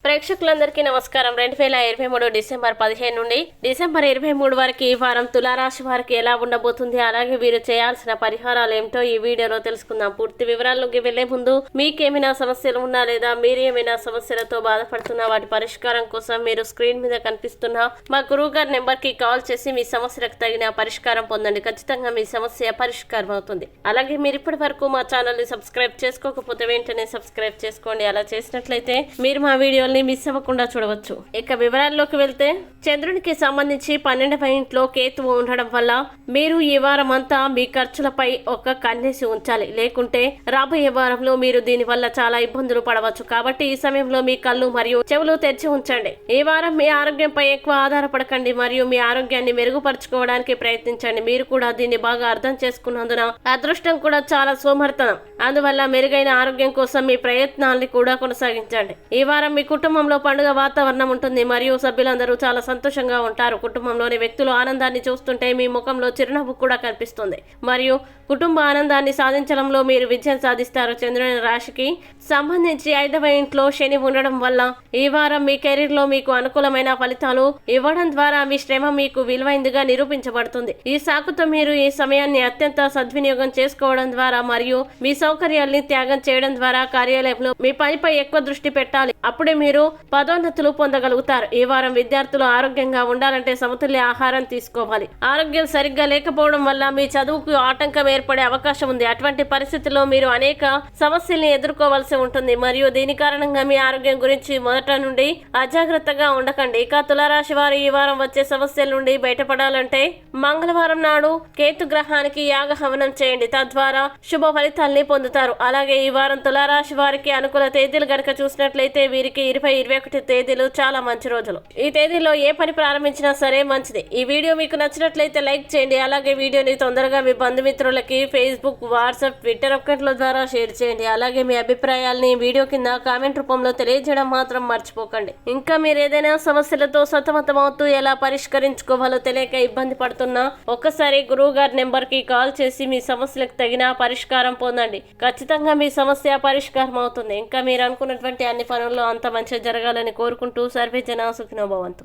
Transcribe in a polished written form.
ప్రేక్షకులందరికీ నమస్కారం. 2023 డిసెంబర్ 15 నుండి డిసెంబర్ 23 వరకు ఈ వారం తులారాశి వారికి ఎలా ఉండబోతుంది, అలాగే వీరు చేయాల్సిన పరిహారాలు ఏమిటో ఈ వీడియోలో తెలుసుకుందాం. పూర్తి వివరాల్లోకి వెళ్లే ముందు మీకేమైనా సమస్యలు ఉన్నా లేదా మీరు ఏమైనా సమస్యలతో బాధపడుతున్నా వాటి పరిష్కారం కోసం మీరు స్క్రీన్ మీద కనిపిస్తున్న మా గురువు గారి నెంబర్ కి కాల్ చేసి మీ సమస్యలకు తగిన పరిష్కారం పొందండి. ఖచ్చితంగా మీ సమస్య పరిష్కారం అవుతుంది. అలాగే మీరు ఇప్పటి వరకు మా ఛానల్ ని సబ్స్క్రైబ్ చేసుకోకపోతే వెంటనే సబ్స్క్రైబ్ చేసుకోండి. అలా చేసినట్లయితే మీరు మా వీడియోల్ని మిస్ అవ్వకుండా చూడవచ్చు. ఇక వివరాల్లోకి వెళ్తే, చంద్రునికి సంబంధించి 12వ ఇంట్లో కేతువు ఉండడం వల్ల మీరు ఈ వారం అంతా మీ ఖర్చులపై ఒక కన్నేసి ఉంచాలి. లేకుంటే రాబోయే వారంలో మీరు దీని వల్ల చాలా ఇబ్బందులు పడవచ్చు. కాబట్టి ఈ సమయంలో మీ కళ్ళు మరియు చెవులు తెరిచి ఉంచండి. ఈ వారం మీ ఆరోగ్యంపై ఎక్కువ ఆధారపడకండి మరియు మీ ఆరోగ్యాన్ని మెరుగుపరచుకోవడానికి ప్రయత్నించండి. మీరు కూడా దీన్ని బాగా అర్థం చేసుకున్నందున అదృష్టం కూడా చాలా సోమర్థనం. అందువల్ల మెరుగైన ఆరోగ్యం కోసం మీ ప్రయత్నాల్ని కూడా కొనసాగించండి. ఈ వారం మీ కుటుంబంలో పండుగ వాతావరణం ఉంటుంది మరియు సభ్యులందరూ చాలా సంతోషంగా ఉంటారు. కుటుంబంలోని వ్యక్తులు ఆనందాన్ని చూస్తుంటే మీ ముఖంలో చిరునవ్వు కూడా కనిపిస్తుంది మరియు కుటుంబ ఆనందాన్ని సాధించడంలో మీరు విజయం సాధిస్తారు. చంద్రుని రాశికి సంబంధించి 5వ ఇంట్లో శని ఉండడం వల్ల ఈ వారం మీ కెరీర్ లో మీకు అనుకూలమైన ఫలితాలు ఇవ్వడం ద్వారా మీ శ్రమ మీకు విలువైందిగా నిరూపించబడుతుంది. ఈ సాకుతో మీరు ఈ సమయాన్ని అత్యంత సద్వినియోగం చేసుకోవడం ద్వారా మరియు మీ సౌకర్యాల్ని త్యాగం చేయడం ద్వారా కార్యాలయంలో మీ పనిపై ఎక్కువ దృష్టి పెట్టాలి. అప్పుడే మీరు పదోన్నతులు పొందగలుగుతారు. ఈ వారం విద్యార్థులు ఆరోగ్యంగా ఉండాలంటే సమతుల్య ఆహారం తీసుకోవాలి. ఆరోగ్యం సరిగ్గా లేకపోవడం వల్ల మీ చదువుకు ఆటంకం ఏర్పడే అవకాశం ఉంది. అటువంటి పరిస్థితుల్లో మీరు అనేక సమస్యల్ని ఎదుర్కోవాల్సి ఉంటుంది మరియు దీని కారణంగా మీ ఆరోగ్యం గురించి మొదట నుండి అజాగ్రత్తగా ఉండకండి. ఇక తులారాశి వారు ఈ వారం వచ్చే సమస్యల నుండి బయటపడాలంటే మంగళవారం నాడు కేతు గ్రహానికి యాగ హవనం చేయండి. తద్వారా శుభ ఫలితాల్ని పొందుతారు. అలాగే ఈ వారం తులారాశి వారికి అనుకూల తేదీలు గనక చూసినట్లయితే వీరికి 20-21 తేదీలు చాలా మంచి రోజులు. ఈ తేదీలో ఏ పని ప్రారంభించినా సరే మంచిది. ఈ వీడియో మీకు నచ్చినట్లయితే లైక్ చేయండి. అలాగే వీడియోని తొందరగా మీ బంధుమిత్రులకి ఫేస్బుక్, వాట్సాప్, ట్విట్టర్ అకౌంట్ల ద్వారా షేర్ చేయండి. అలాగే మీ అభిప్రాయాల్ని వీడియో కింద కామెంట్ రూపంలో తెలియజేయడం మాత్రం మర్చిపోకండి. ఇంకా మీరు ఏదైనా సమస్యలతో సతమతమవుతూ ఎలా పరిష్కరించుకోవాలో తెలియక ఇబ్బంది పడుతున్నా ఒక్కసారి గురువు గారి నెంబర్ కి కాల్ చేసి మీ సమస్యలకు తగిన పరిష్కారం పొందండి. ఖచ్చితంగా మీ సమస్య పరిష్కారం అవుతుంది. ఇంకా మీరు అనుకున్నటువంటి అన్ని పనుల్లో అంత మంచిగా జరగాలని కోరుకుంటూ సర్వే జన సుఖినో భవంతు.